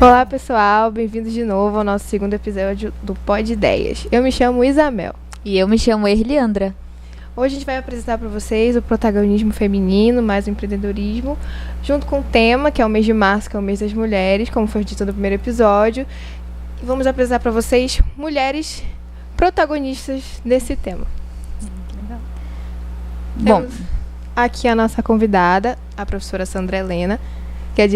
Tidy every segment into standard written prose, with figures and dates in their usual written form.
Olá pessoal, bem-vindos de novo ao nosso segundo episódio do Pod Ideias. Eu me chamo Isamel. E eu me chamo Erliandra. Hoje a gente vai apresentar para vocês o protagonismo feminino, mais o empreendedorismo, junto com o tema, que é o mês de março, que é o mês das mulheres, como foi dito no primeiro episódio. E vamos apresentar para vocês mulheres protagonistas desse tema. Temos aqui a nossa convidada, a professora Sandra Helena, que é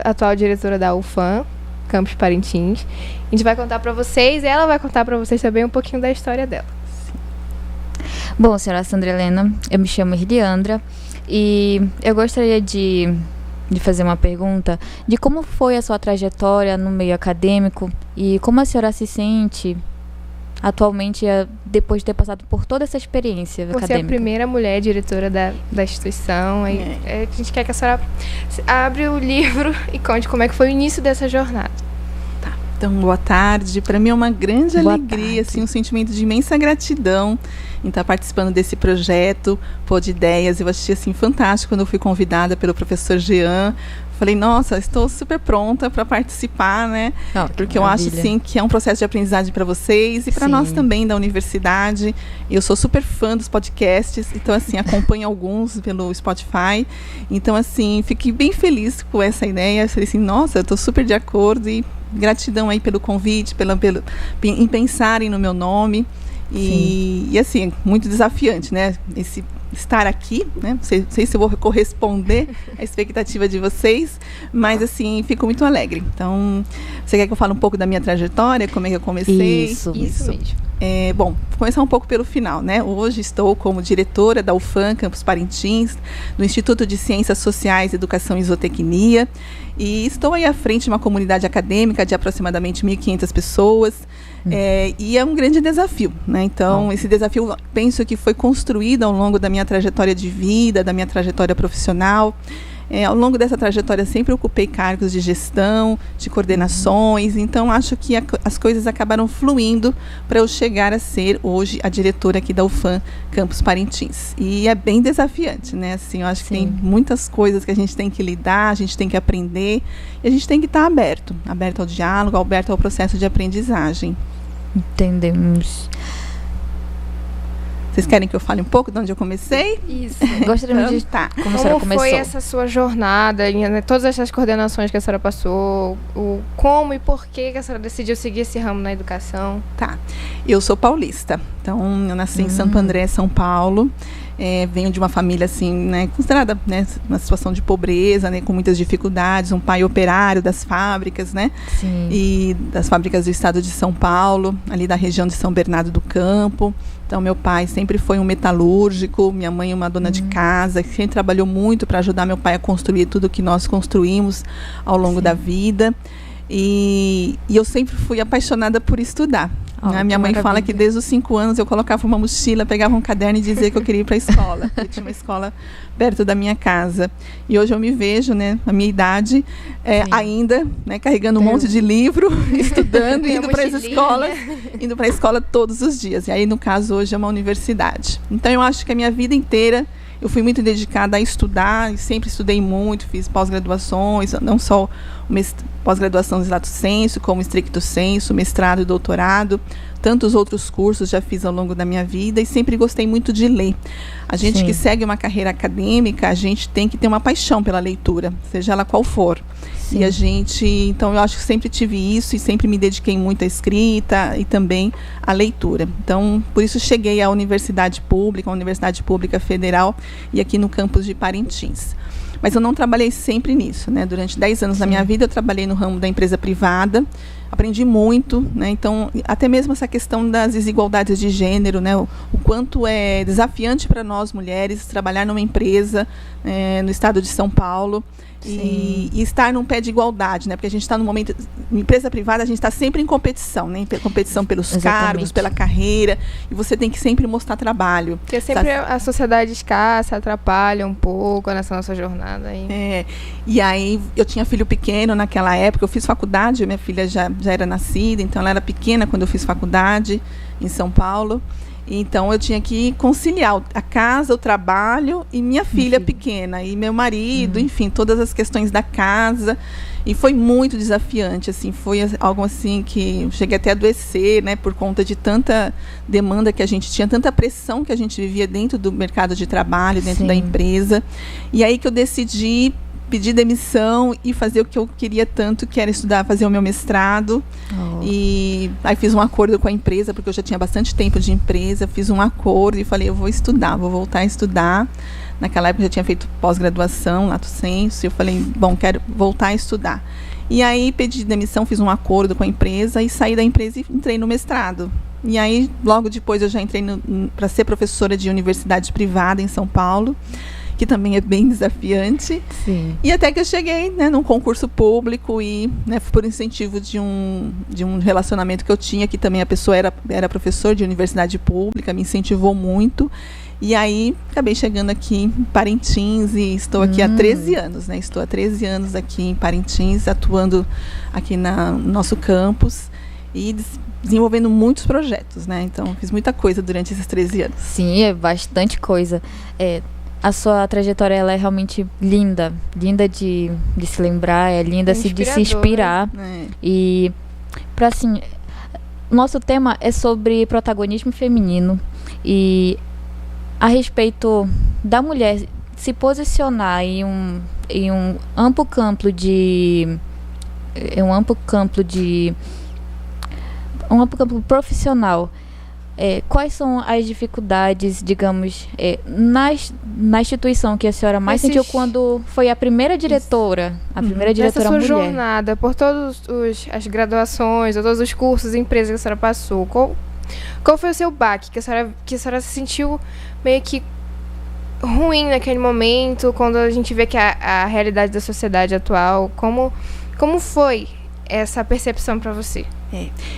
atual diretora da UFAM, Campus Parintins. A gente vai contar para vocês, e ela vai contar para vocês também um pouquinho da história dela. Bom, senhora Sandra Helena, eu me chamo Erliandra e eu gostaria de fazer uma pergunta de como foi a sua trajetória no meio acadêmico e como a senhora se sente atualmente, depois de ter passado por toda essa experiência acadêmica. Você é a primeira mulher diretora da instituição. A gente quer que a senhora abra o livro e conte como é que foi o início dessa jornada. Tá. Então, boa tarde. Para mim é uma grande alegria, assim, um sentimento de imensa gratidão em estar participando desse projeto, Pod Ideias. Eu achei assim, fantástico quando eu fui convidada pelo professor Jean. Falei, nossa, estou super pronta para participar, né? Porque eu acho, sim, que é um processo de aprendizagem para vocês e para nós também da universidade. Eu sou super fã dos podcasts, então, assim, acompanho alguns pelo Spotify. Então, assim, fiquei bem feliz com essa ideia. Falei assim, nossa, eu estou super de acordo e gratidão aí pelo convite, em pensarem no meu nome. E assim, muito desafiante, né? Estar aqui, né? Não sei se eu vou corresponder à expectativa de vocês, mas assim, fico muito alegre. Então, você quer que eu fale um pouco da minha trajetória, como é que eu comecei? Isso mesmo. Bom, vou começar um pouco pelo final, né? Hoje estou como diretora da UFAM, Campus Parintins, do Instituto de Ciências Sociais, Educação e Zootecnia, e estou aí à frente de uma comunidade acadêmica de aproximadamente 1.500 pessoas, e é um grande desafio, né? Então, esse desafio, penso que foi construído ao longo da minha trajetória de vida, da minha trajetória profissional. Ao longo dessa trajetória, sempre ocupei cargos de gestão, de coordenações, então acho que as coisas acabaram fluindo para eu chegar a ser hoje a diretora aqui da UFAM Campus Parintins. E é bem desafiante, né? Assim, eu acho que tem muitas coisas que a gente tem que lidar, a gente tem que aprender, e a gente tem que estar aberto ao diálogo, aberto ao processo de aprendizagem. Entendemos. Vocês querem que eu fale um pouco de onde eu comecei? Isso. Gostaríamos de como a senhora começou. Foi essa sua jornada, né, todas essas coordenações que a senhora passou, como e por que a senhora decidiu seguir esse ramo na educação? Tá. Eu sou paulista, então eu nasci em Santo André, São Paulo. Venho de uma família assim, né, considerada, né, uma situação de pobreza, né, com muitas dificuldades, um pai operário das fábricas, né, e das fábricas do estado de São Paulo, ali da região de São Bernardo do Campo. Então, meu pai sempre foi um metalúrgico, minha mãe uma dona de casa, que sempre trabalhou muito para ajudar meu pai a construir tudo que nós construímos ao longo da vida. E eu sempre fui apaixonada por estudar. A minha mãe fala que desde os 5 anos eu colocava uma mochila, pegava um caderno e dizia que eu queria ir para a escola. Eu tinha uma escola perto da minha casa. E hoje eu me vejo, né, na minha idade, ainda, né, carregando um monte de livro, estudando, indo para as escolas, indo para a escola todos os dias. E aí, no caso, hoje é uma universidade. Então, eu acho que a minha vida inteira eu fui muito dedicada a estudar, e sempre estudei muito, fiz pós-graduações, não só pós-graduação em lato sensu, como stricto sensu, mestrado e doutorado, tantos outros cursos já fiz ao longo da minha vida e sempre gostei muito de ler. A gente que segue uma carreira acadêmica, a gente tem que ter uma paixão pela leitura, seja ela qual for. E a gente, então eu acho que sempre tive isso e sempre me dediquei muito à escrita e também à leitura. Então, por isso cheguei à Universidade Pública Federal e aqui no campus de Parintins. Mas eu não trabalhei sempre nisso, né? Durante 10 anos da minha vida eu trabalhei no ramo da empresa privada, aprendi muito, né? Então, até mesmo essa questão das desigualdades de gênero, né? O quanto é desafiante para nós mulheres trabalhar numa empresa no estado de São Paulo. E estar num pé de igualdade, né? Porque a gente está no momento, empresa privada, a gente está sempre em competição, né? Competição pelos cargos, pela carreira, e você tem que sempre mostrar trabalho. Porque sempre a sociedade escassa atrapalha um pouco nessa nossa jornada aí. E aí eu tinha filho pequeno naquela época, eu fiz faculdade, minha filha já era nascida, então ela era pequena quando eu fiz faculdade em São Paulo. Então eu tinha que conciliar a casa, o trabalho e minha filha pequena e meu marido, enfim, todas as questões da casa. E foi muito desafiante, assim, foi algo assim que eu cheguei até a adoecer, né, por conta de tanta demanda que a gente tinha, tanta pressão que a gente vivia dentro do mercado de trabalho, dentro da empresa. E aí que eu decidi pedir demissão e fazer o que eu queria tanto, que era estudar, fazer o meu mestrado. E aí fiz um acordo com a empresa, porque eu já tinha bastante tempo de empresa, fiz um acordo e falei, eu vou estudar, vou voltar a estudar. Naquela época eu já tinha feito pós-graduação, lato sensu, e eu falei, bom, quero voltar a estudar. E aí pedi demissão, fiz um acordo com a empresa e saí da empresa e entrei no mestrado. E aí, logo depois, eu já entrei para ser professora de universidade privada em São Paulo, que também é bem desafiante. Sim. E até que eu cheguei, né, num concurso público e, né, por incentivo de um relacionamento que eu tinha, que também a pessoa era professor de universidade pública, me incentivou muito. E aí, acabei chegando aqui em Parintins e estou aqui há 13 anos, né? Estou há 13 anos aqui em Parintins, atuando aqui no nosso campus e desenvolvendo muitos projetos, né? Então, fiz muita coisa durante esses 13 anos. Sim, é bastante coisa. A sua trajetória, ela é realmente linda. Linda de se lembrar, é linda de se inspirar. Né? E, para assim, nosso tema é sobre protagonismo feminino. E a respeito da mulher se posicionar em um amplo campo profissional. Quais são as dificuldades, digamos, na instituição que a senhora mais sentiu quando foi a primeira diretora, Nessa sua mulher? jornada, por todas as graduações, ou todos os cursos e empresas que a senhora passou, qual foi o seu baque que a senhora se sentiu meio que ruim naquele momento, quando a gente vê que a realidade da sociedade atual, como foi essa percepção para você?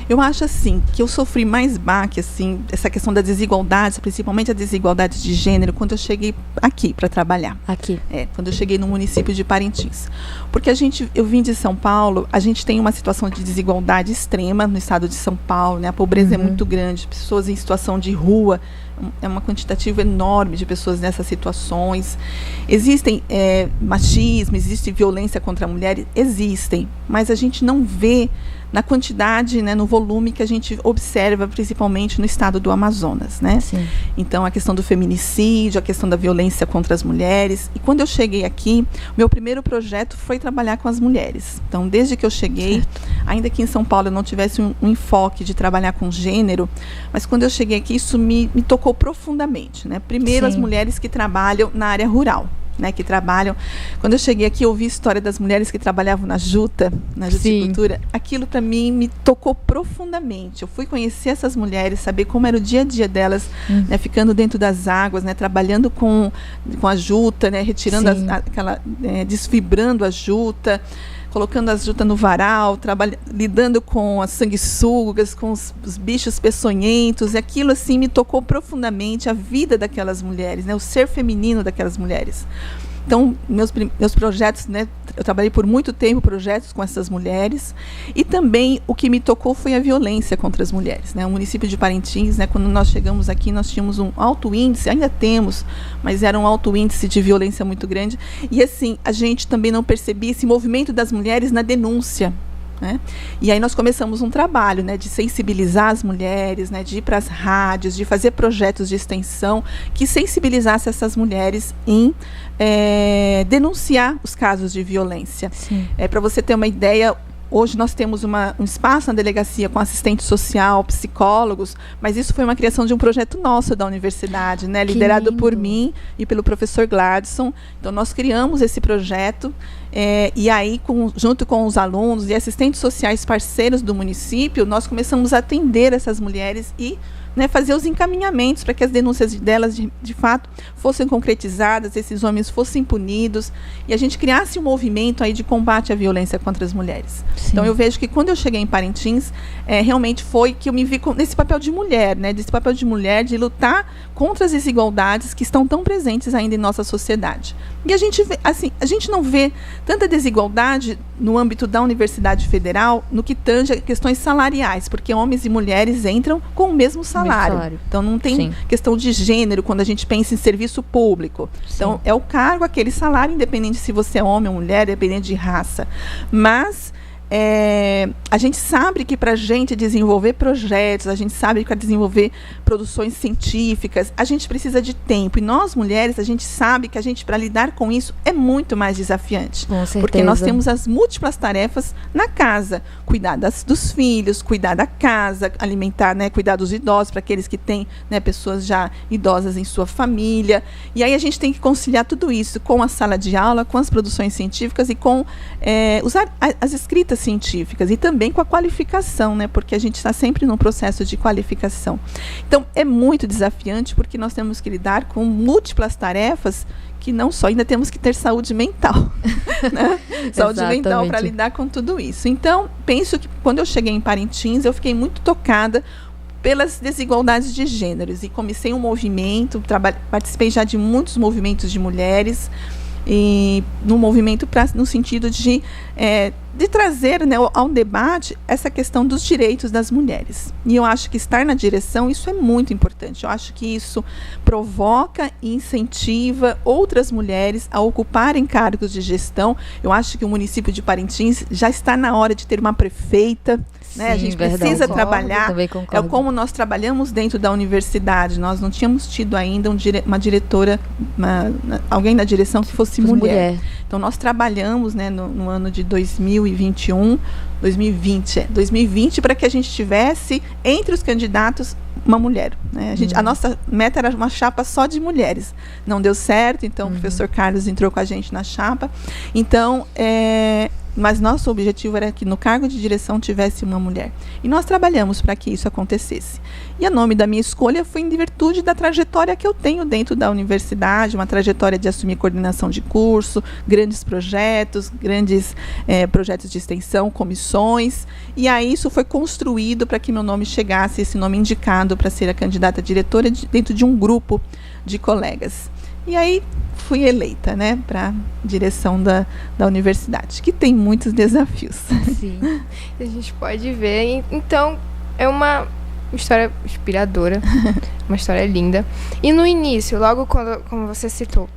Eu acho assim, que eu sofri mais baque, assim, essa questão da desigualdade, principalmente a desigualdade de gênero, quando eu cheguei aqui para trabalhar. Quando eu cheguei no município de Parintins. Porque eu vim de São Paulo, a gente tem uma situação de desigualdade extrema no estado de São Paulo, né? A pobreza é muito grande, pessoas em situação de rua, é uma quantitativa enorme de pessoas nessas situações. Existem machismo, existe violência contra a mulher, existem, mas a gente não vê na quantidade, né, no volume que a gente observa, principalmente no estado do Amazonas, né? Sim. Então, a questão do feminicídio, a questão da violência contra as mulheres. E quando eu cheguei aqui, meu primeiro projeto foi trabalhar com as mulheres. Então, desde que eu cheguei, ainda que em São Paulo eu não tivesse um enfoque de trabalhar com gênero, mas quando eu cheguei aqui, isso me tocou profundamente, né? Primeiro, as mulheres que trabalham na área rural. Né, que trabalham. Quando eu cheguei aqui, eu ouvi a história das mulheres que trabalhavam na juticultura. Aquilo para mim me tocou profundamente. Eu fui conhecer essas mulheres, saber como era o dia a dia delas, né, ficando dentro das águas, né, trabalhando com a juta, né, retirando desfibrando a juta, colocando a juta no varal, lidando com as sanguessugas, com os bichos peçonhentos. E aquilo assim me tocou profundamente, a vida daquelas mulheres, né, o ser feminino daquelas mulheres. Então, meus projetos, né, eu trabalhei por muito tempo projetos com essas mulheres, e também o que me tocou foi a violência contra as mulheres, né? O município de Parintins, né, quando nós chegamos aqui, nós tínhamos um alto índice, ainda temos, mas era um alto índice de violência muito grande, e assim, a gente também não percebia esse movimento das mulheres na denúncia, né? E aí nós começamos um trabalho, né, de sensibilizar as mulheres, né, de ir para as rádios, de fazer projetos de extensão que sensibilizasse essas mulheres em denunciar os casos de violência. Para você ter uma ideia, hoje nós temos um espaço na delegacia com assistente social, psicólogos, mas isso foi uma criação de um projeto nosso da universidade, né, liderado por mim e pelo professor Gladson. Então nós criamos esse projeto, e aí junto com os alunos e assistentes sociais parceiros do município, nós começamos a atender essas mulheres e, né, fazer os encaminhamentos para que as denúncias delas de fato fossem concretizadas, esses homens fossem punidos e a gente criasse um movimento aí de combate à violência contra as mulheres. Então eu vejo que quando eu cheguei em Parintins, realmente foi que eu me vi nesse papel de mulher, né, desse papel de mulher, de lutar contra as desigualdades que estão tão presentes ainda em nossa sociedade. E a gente vê, assim, a gente não vê tanta desigualdade no âmbito da Universidade Federal no que tange a questões salariais, porque homens e mulheres entram com o mesmo salário. salário. Então, não tem questão de gênero quando a gente pensa em serviço público. Sim. Então, é o cargo, aquele salário, independente se você é homem ou mulher, independente de raça. Mas a gente sabe que para a gente desenvolver projetos, a gente sabe que para desenvolver produções científicas, a gente precisa de tempo. E nós, mulheres, a gente sabe que para lidar com isso é muito mais desafiante. Com certeza. Porque nós temos as múltiplas tarefas na casa. Cuidar dos filhos, cuidar da casa, alimentar, né, cuidar dos idosos, para aqueles que têm, né, pessoas já idosas em sua família. E aí a gente tem que conciliar tudo isso com a sala de aula, com as produções científicas e com usar as escritas científicas e também com a qualificação, né? Porque a gente está sempre num processo de qualificação. Então, é muito desafiante porque nós temos que lidar com múltiplas tarefas que não só, ainda temos que ter saúde mental, né? Saúde mental para lidar com tudo isso. Então, penso que quando eu cheguei em Parintins, eu fiquei muito tocada pelas desigualdades de gêneros e comecei um movimento, participei já de muitos movimentos de mulheres, e no movimento no sentido de trazer, né, ao debate essa questão dos direitos das mulheres. E eu acho que estar na direção, isso é muito importante. Eu acho que isso provoca e incentiva outras mulheres a ocuparem cargos de gestão. Eu acho que o município de Parintins já está na hora de ter uma prefeita. Né? A gente precisa trabalhar, como nós trabalhamos dentro da universidade. Nós não tínhamos tido ainda uma diretora, alguém na direção que fosse mulher. Então nós trabalhamos, né, no ano de 2020 para que a gente tivesse entre os candidatos uma mulher, né? A nossa meta era uma chapa só de mulheres. Não deu certo, então o professor Carlos entrou com a gente na chapa. Então, mas nosso objetivo era que no cargo de direção tivesse uma mulher. E nós trabalhamos para que isso acontecesse. E o nome da minha escolha foi em virtude da trajetória que eu tenho dentro da universidade, uma trajetória de assumir coordenação de curso, grandes projetos de extensão, comissões. E aí isso foi construído para que meu nome chegasse, esse nome indicado para ser a candidata a diretora dentro de um grupo de colegas. E aí fui eleita, né, para a direção da universidade, que tem muitos desafios. Sim, a gente pode ver. Então, é uma história inspiradora, uma história linda. E no início, logo como você citou,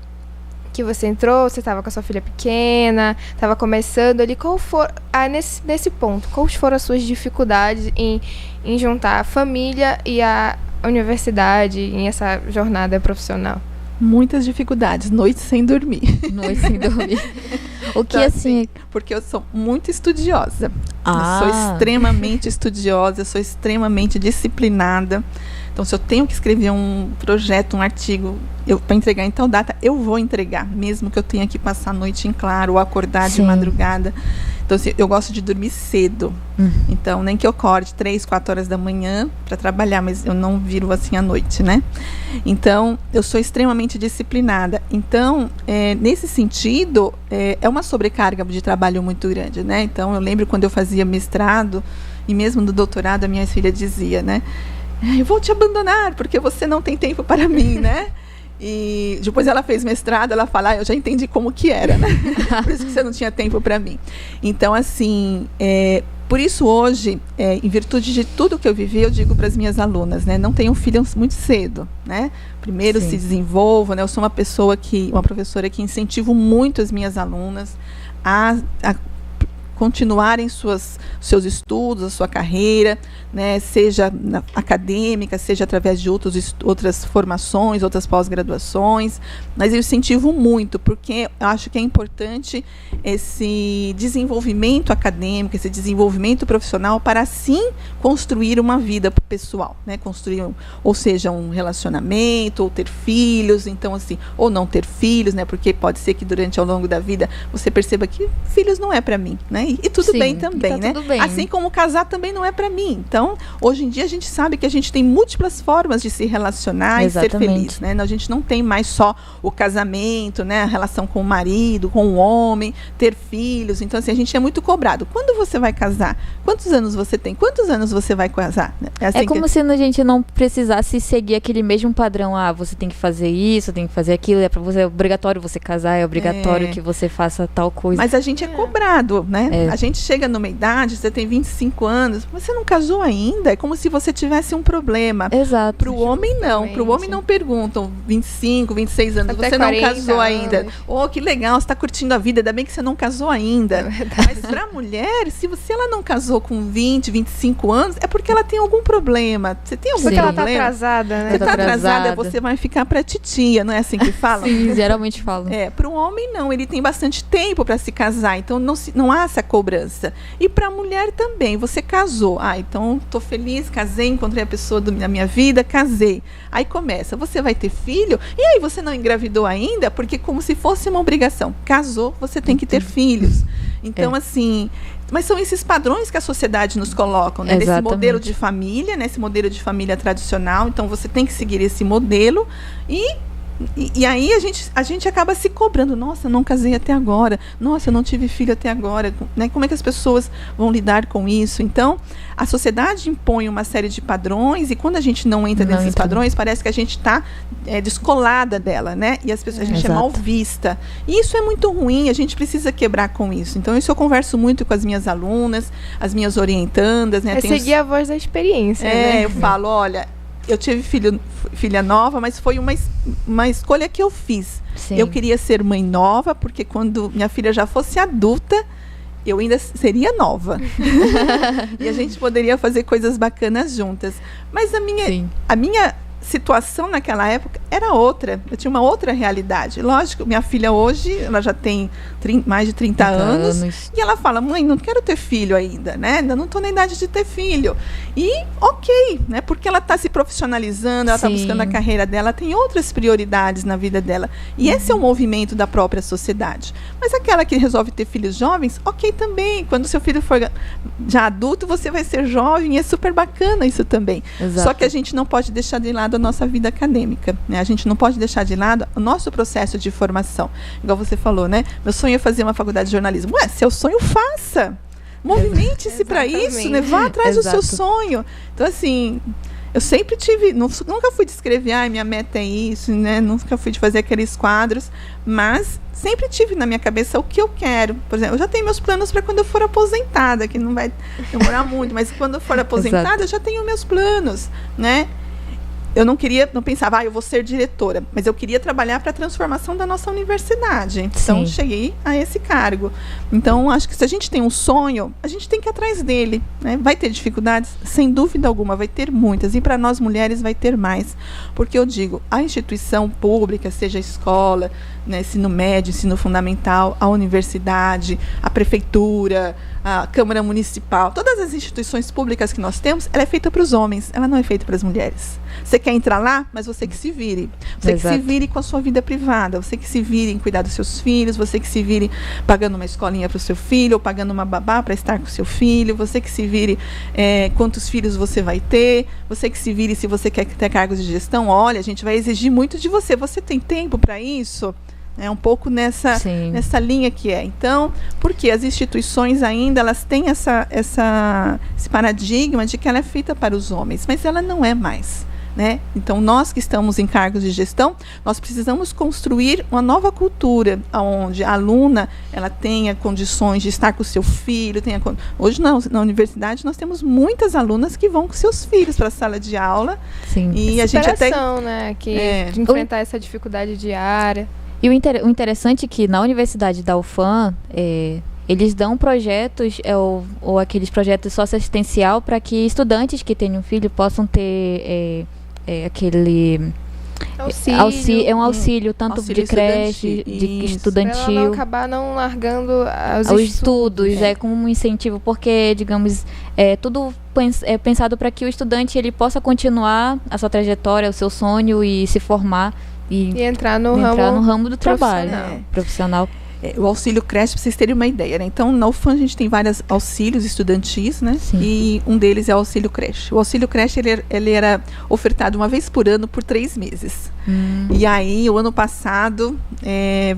que você entrou, você estava com a sua filha pequena, estava começando ali, nesse ponto, quais foram as suas dificuldades em juntar a família e a universidade em essa jornada profissional? Muitas dificuldades, noites sem dormir. Noites sem dormir. O que então, assim... Porque eu sou muito estudiosa. Eu sou extremamente estudiosa, eu sou extremamente disciplinada. Então, se eu tenho que escrever um projeto, um artigo, para entregar em tal data, eu vou entregar, mesmo que eu tenha que passar a noite em claro ou acordar de madrugada. Então, assim, eu gosto de dormir cedo. Então, nem que eu acorde 3, 4 horas da manhã para trabalhar, mas eu não viro assim à noite, né? Então, eu sou extremamente disciplinada. Então, nesse sentido, é uma sobrecarga de trabalho muito grande, né? Então, eu lembro quando eu fazia mestrado e mesmo no doutorado, a minha filha dizia, né? Eu vou te abandonar porque você não tem tempo para mim, né? E depois ela fez mestrado, ela fala, eu já entendi como que era, né? Por isso que você não tinha tempo para mim. Então, assim, por isso hoje, em virtude de tudo que eu vivi, eu digo para as minhas alunas, né? Não tenham filhos muito cedo, né? Primeiro se desenvolvam, né? Eu sou uma professora que incentivo muito as minhas alunas a continuarem seus estudos, a sua carreira, né, seja acadêmica, seja através de outras formações, outras pós-graduações, mas eu incentivo muito, porque eu acho que é importante esse desenvolvimento acadêmico, esse desenvolvimento profissional para assim construir uma vida pessoal, né, ou seja, um relacionamento, ou ter filhos, então assim, ou não ter filhos, né, porque pode ser que durante ao longo da vida você perceba que filhos não é para mim, né? E tudo bem também, né? Tudo bem. Assim como casar também não é para mim. Então, hoje em dia a gente sabe que a gente tem múltiplas formas de se relacionar e ser feliz, né? A gente não tem mais só o casamento, né? A relação com o marido, com o homem, ter filhos. Então, assim, a gente é muito cobrado. Quando você vai casar? Quantos anos você tem? Quantos anos você vai casar? É como se a gente não precisasse seguir aquele mesmo padrão. Você tem que fazer isso, tem que fazer aquilo. É obrigatório você casar, é obrigatório que você faça tal coisa. Mas a gente é cobrado, né? A gente chega numa idade, você tem 25 anos, você não casou ainda, é como se você tivesse um problema. Exato. Para o homem não, para o homem não perguntam 25, 26 anos, até você não casou ainda. Oh, que legal, você está curtindo a vida, ainda bem que você não casou ainda. Mas para a mulher, se ela não casou com 20, 25 anos, é porque ela tem algum problema. Você tem algum problema? Porque ela está atrasada, né? Você está atrasada, você vai ficar para titia, não é assim que fala? Sim, geralmente falam. Para o homem não, ele tem bastante tempo para se casar, então não há essa cobrança. E para a mulher também, você casou, então estou feliz, casei, encontrei a pessoa da minha vida, casei. Aí começa, você vai ter filho? E aí você não engravidou ainda? Porque como se fosse uma obrigação. Casou, você tem que ter filhos. Então, assim, mas são esses padrões que a sociedade nos coloca, né? Desse modelo de família, né? Esse modelo de família tradicional. Então, você tem que seguir esse modelo e aí a gente acaba se cobrando. Nossa, eu não casei até agora. Nossa, eu não tive filho até agora. Né? Como é que as pessoas vão lidar com isso? Então, a sociedade impõe uma série de padrões e quando a gente não entra nesses padrões, parece que a gente está descolada dela, né? E a gente é mal vista. E isso é muito ruim, a gente precisa quebrar com isso. Então, isso eu converso muito com as minhas alunas, as minhas orientandas. Né? Seguir a voz da experiência. Né? Eu falo, olha, eu tive filha nova, mas foi uma escolha que eu fiz. Sim. Eu queria ser mãe nova, porque quando minha filha já fosse adulta, eu ainda seria nova. E a gente poderia fazer coisas bacanas juntas. Mas a minha situação naquela época era outra. Eu tinha uma outra realidade. Lógico, minha filha hoje, ela já tem mais de 30 anos. E ela fala, mãe, não quero ter filho ainda, né? Ainda não estou na idade de ter filho. E ok, né? Porque ela está se profissionalizando, ela está buscando a carreira dela, tem outras prioridades na vida dela. E esse é um movimento da própria sociedade. Mas aquela que resolve ter filhos jovens, ok também. Quando seu filho for já adulto, você vai ser jovem e é super bacana isso também. Exato. Só que a gente não pode deixar de lado a nossa vida acadêmica, né? A gente não pode deixar de lado o nosso processo de formação. Igual você falou, né? Meu sonho é fazer uma faculdade de jornalismo. Seu sonho, faça! Movimente-se para isso, né? Vá atrás do seu sonho. Então, assim, eu sempre tive, nunca fui de escrever, minha meta é isso, né? Nunca fui de fazer aqueles quadros, mas sempre tive na minha cabeça o que eu quero. Por exemplo, eu já tenho meus planos para quando eu for aposentada, que não vai demorar muito, mas quando eu for aposentada, eu já tenho meus planos, né? Eu não pensava, eu vou ser diretora, mas eu queria trabalhar para a transformação da nossa universidade. Então, cheguei a esse cargo. Então, acho que se a gente tem um sonho, a gente tem que ir atrás dele, né? Vai ter dificuldades? Sem dúvida alguma, vai ter muitas. E para nós mulheres vai ter mais. Porque eu digo, a instituição pública, seja a escola, né, ensino médio, ensino fundamental, a universidade, a prefeitura, a Câmara Municipal, todas as instituições públicas que nós temos, ela é feita para os homens, ela não é feita para as mulheres. Você quer entrar lá, mas você que se vire. Você que se vire com a sua vida privada, você que se vire em cuidar dos seus filhos, você que se vire pagando uma escolinha para o seu filho, ou pagando uma babá para estar com o seu filho, você que se vire quantos filhos você vai ter, você que se vire se você quer ter cargos de gestão. Olha, a gente vai exigir muito de você. Você tem tempo para isso? É um pouco nessa linha que é. Então, porque as instituições ainda elas têm esse paradigma de que ela é feita para os homens, mas ela não é mais. Né? Então, nós que estamos em cargos de gestão, nós precisamos construir uma nova cultura, onde a aluna ela tenha condições de estar com o seu filho. Hoje, na universidade, nós temos muitas alunas que vão com seus filhos para a sala de aula. Sim. E a gente até né? De enfrentar essa dificuldade diária. E o interessante é que na Universidade da UFAM, eles dão projetos, ou aqueles projetos socioassistencial para que estudantes que tenham filho possam ter aquele auxílio. É um auxílio tanto de creche, de estudantil. Para ela não acabar não largando os estudos. Como um incentivo, porque, digamos, tudo é pensado para que o estudante ele possa continuar a sua trajetória, o seu sonho e se formar. E entrar no ramo do trabalho profissional. O auxílio creche, para vocês terem uma ideia, né? Então, na UFAM a gente tem vários auxílios estudantis, né? Sim. E um deles é o auxílio creche. O auxílio creche, ele era ofertado uma vez por ano por 3 meses. E aí, o ano passado,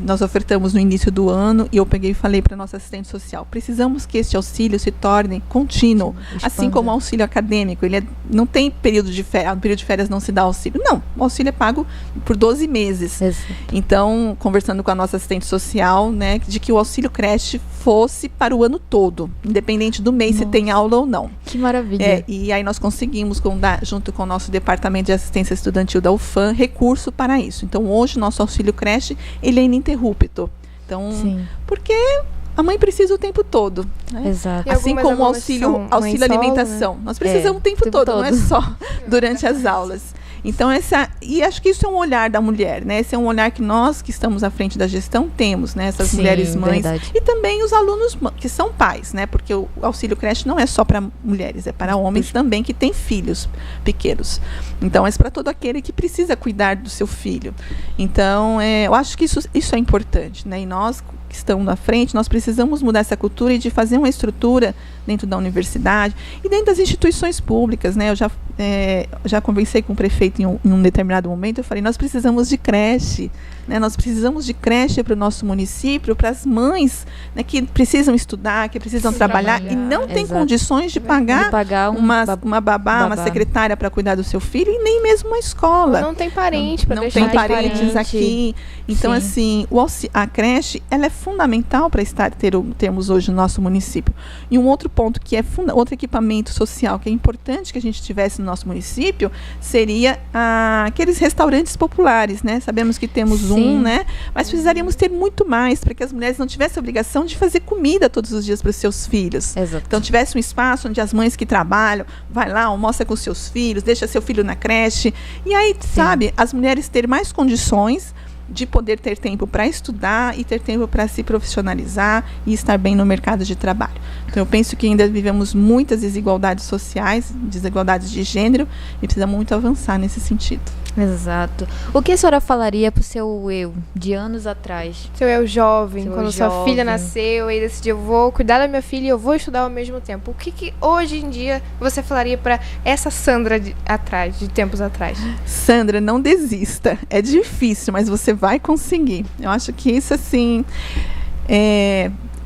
nós ofertamos no início do ano e eu peguei e falei para a nossa assistente social, precisamos que este auxílio se torne contínuo, assim como o auxílio acadêmico. Ele não tem período de férias, no período de férias não se dá auxílio. Não, o auxílio é pago por 12 meses. Exato. Então, conversando com a nossa assistente social, né, de que o auxílio creche fosse para o ano todo, independente do mês se tem aula ou não. Que maravilha. E aí nós conseguimos, junto com o nosso Departamento de Assistência Estudantil da UFAM, recurso para isso. Então, hoje, o nosso auxílio creche, ele é ininterrupto. Então, porque a mãe precisa o tempo todo. Né? Exato. Assim como o auxílio alimentação. Né? Nós precisamos o tempo todo, não é só durante as aulas. Então, e acho que isso é um olhar da mulher, né? Esse é um olhar que nós, que estamos à frente da gestão, temos, né? Essas mulheres mães. Verdade. E também os alunos que são pais, né? Porque o auxílio creche não é só para mulheres, é para homens também que têm filhos pequenos. Então, é para todo aquele que precisa cuidar do seu filho. Então, eu acho que isso é importante, né? E nós, que estão à frente, nós precisamos mudar essa cultura e de fazer uma estrutura dentro da universidade e dentro das instituições públicas, né? Eu já conversei com o prefeito em um determinado momento, eu falei, nós precisamos de creche, né? Nós precisamos de creche para o nosso município, para as mães, né, que precisam estudar, que precisam trabalhar e não têm condições de pagar uma babá, uma secretária para cuidar do seu filho e nem mesmo uma escola. Não tem parente para deixar. Não tem parentes aqui. Então, assim, a creche, ela é fundamental para termos hoje no nosso município. E um outro ponto que é outro equipamento social que é importante que a gente tivesse no nosso município seria aqueles restaurantes populares, né? Sabemos que temos né? Mas precisaríamos ter muito mais para que as mulheres não tivessem a obrigação de fazer comida todos os dias para os seus filhos. Exato. Então, tivesse um espaço onde as mães que trabalham, vai lá, almoça com seus filhos, deixa seu filho na creche. E aí, sabe, as mulheres terem mais condições de poder ter tempo para estudar e ter tempo para se profissionalizar e estar bem no mercado de trabalho. Então, eu penso que ainda vivemos muitas desigualdades sociais, desigualdades de gênero, e precisamos muito avançar nesse sentido. Exato. O que a senhora falaria para o seu eu de anos atrás? Seu eu jovem, quando sua filha nasceu e decidiu, eu vou cuidar da minha filha e eu vou estudar ao mesmo tempo. O que hoje em dia você falaria para essa Sandra de tempos atrás? Sandra, não desista. É difícil, mas você vai conseguir. Eu acho que isso, assim,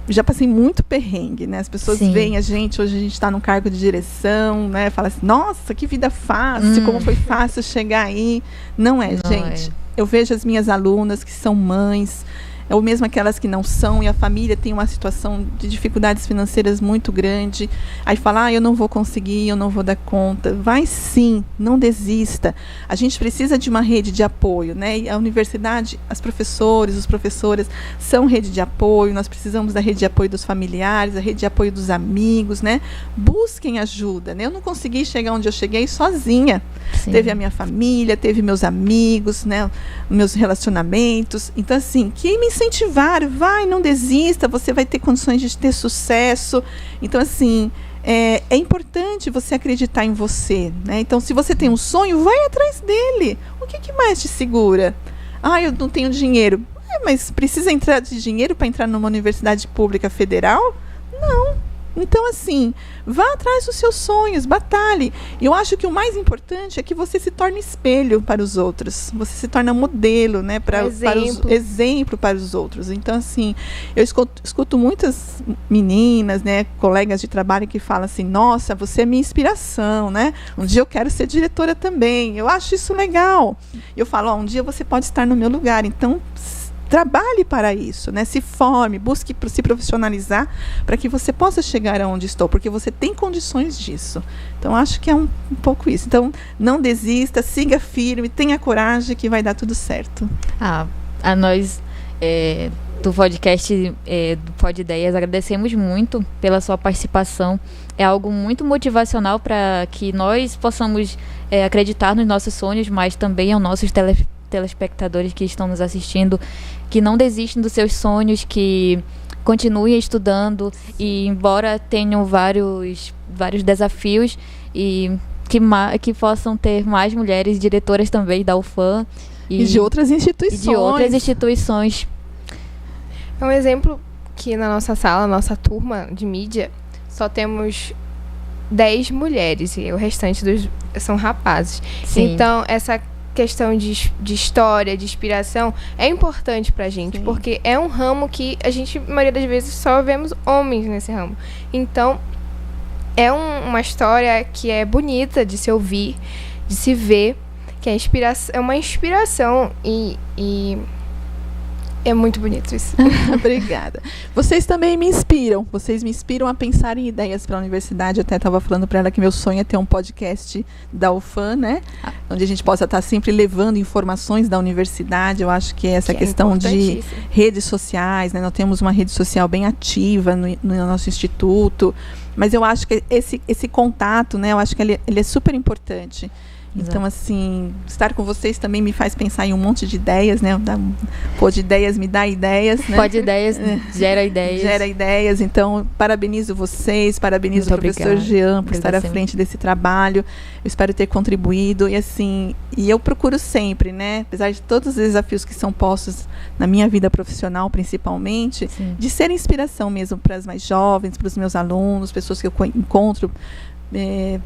já passei muito perrengue, né? As pessoas veem a gente, hoje a gente está num cargo de direção, né? Fala assim, nossa, que vida fácil, como foi fácil chegar aí. Não é, gente. Eu vejo as minhas alunas que são mães, ou mesmo aquelas que não são, e a família tem uma situação de dificuldades financeiras muito grande, aí fala, eu não vou conseguir, eu não vou dar conta. Vai sim, não desista. A gente precisa de uma rede de apoio, né? E a universidade, os professoras são rede de apoio, nós precisamos da rede de apoio dos familiares, da rede de apoio dos amigos, né? Busquem ajuda, né? Eu não consegui chegar onde eu cheguei sozinha. Sim. Teve a minha família, teve meus amigos, né? Meus relacionamentos. Então, assim, que me incentivar, não desista, você vai ter condições de ter sucesso. Então, assim, é importante você acreditar em você, né? Então, se você tem um sonho, vai atrás dele. O que mais te segura? Eu não tenho dinheiro. Mas precisa entrar de dinheiro para entrar numa universidade pública federal? Não. Então, assim, vá atrás dos seus sonhos, batalhe. Eu acho que o mais importante é que você se torne espelho para os outros. Você se torna modelo, né? Exemplo para os outros. Então, assim, eu escuto muitas meninas, né? Colegas de trabalho que falam assim, nossa, você é minha inspiração, né? Um dia eu quero ser diretora também. Eu acho isso legal. Eu falo, um dia você pode estar no meu lugar. Então, trabalhe para isso, né? Se forme, busque se profissionalizar para que você possa chegar aonde estou, porque você tem condições disso. Então, acho que é um pouco isso. Então, não desista, siga firme, tenha coragem que vai dar tudo certo. A nós do podcast do Pod Ideias agradecemos muito pela sua participação. É algo muito motivacional para que nós possamos acreditar nos nossos sonhos, mas também aos nossos telespectadores que estão nos assistindo, que não desistem dos seus sonhos, que continuem estudando e, embora tenham vários desafios, e que possam ter mais mulheres diretoras também da UFAM e de outras instituições. É um exemplo que na nossa sala, nossa turma de mídia, só temos 10 mulheres e o restante são rapazes. Sim. Então, essa questão de história, de inspiração, é importante pra gente, sim, porque é um ramo que a maioria das vezes, só vemos homens nesse ramo. Então, é uma história que é bonita de se ouvir, de se ver, que é uma inspiração e É muito bonito isso. Obrigada. Vocês também me inspiram. Vocês me inspiram a pensar em ideias para a universidade. Eu até estava falando para ela que meu sonho é ter um podcast da UFAM, né? Onde a gente possa estar sempre levando informações da universidade. Eu acho que essa questão de redes sociais, né? Nós temos uma rede social bem ativa no nosso instituto. Mas eu acho que esse contato, né? Eu acho que ele é super importante. Então, assim, estar com vocês também me faz pensar em um monte de ideias, né? Pô de ideias me dá ideias, né? Pode ideias, gera ideias. Gera ideias. Então, parabenizo vocês, parabenizo o professor Jean por estar à frente desse trabalho. Eu espero ter contribuído. E, assim, eu procuro sempre, né? Apesar de todos os desafios que são postos na minha vida profissional, principalmente, de ser inspiração mesmo para as mais jovens, para os meus alunos, pessoas que eu encontro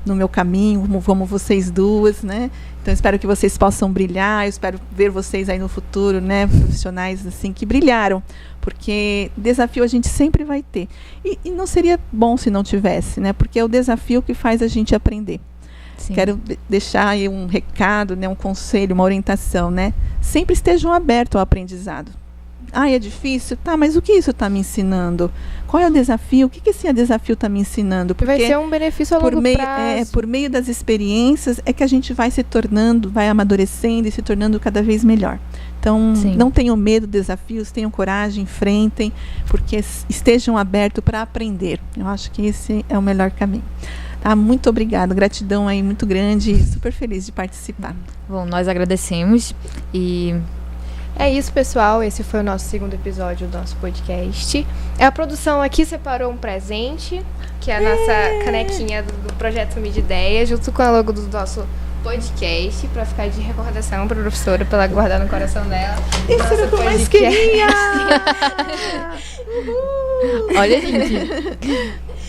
no meu caminho, como vocês duas, né? Então, espero que vocês possam brilhar. Eu espero ver vocês aí no futuro, né? Profissionais assim que brilharam, porque desafio a gente sempre vai ter. E não seria bom se não tivesse, né? Porque é o desafio que faz a gente aprender. Sim. Quero deixar aí um recado, né? Um conselho, uma orientação, né? Sempre estejam abertos ao aprendizado. É difícil? Tá, mas o que isso está me ensinando? Qual é o desafio? O que esse desafio está me ensinando? Porque vai ser um benefício a longo prazo. Por meio das experiências é que a gente vai se tornando, vai amadurecendo e se tornando cada vez melhor. Então, não tenham medo dos desafios, tenham coragem, enfrentem, porque estejam abertos para aprender. Eu acho que esse é o melhor caminho. Tá, muito obrigada, gratidão aí muito grande e super feliz de participar. Bom, nós agradecemos e... É isso, pessoal. Esse foi o nosso segundo episódio do nosso podcast. A produção aqui separou um presente, que é a nossa canequinha do Projeto Família de Ideias, junto com a logo do nosso podcast, para ficar de recordação para a professora, para ela guardar no coração dela. Isso era o que eu mais queria! Olha, gente.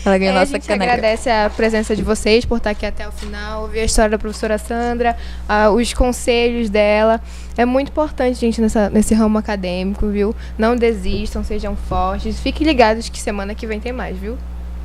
Ela ganhou nossa caneca. A gente agradece a presença de vocês por estar aqui até o final, ouvir a história da professora Sandra, os conselhos dela. É muito importante, gente, nesse ramo acadêmico, viu? Não desistam, sejam fortes. Fiquem ligados que semana que vem tem mais, viu?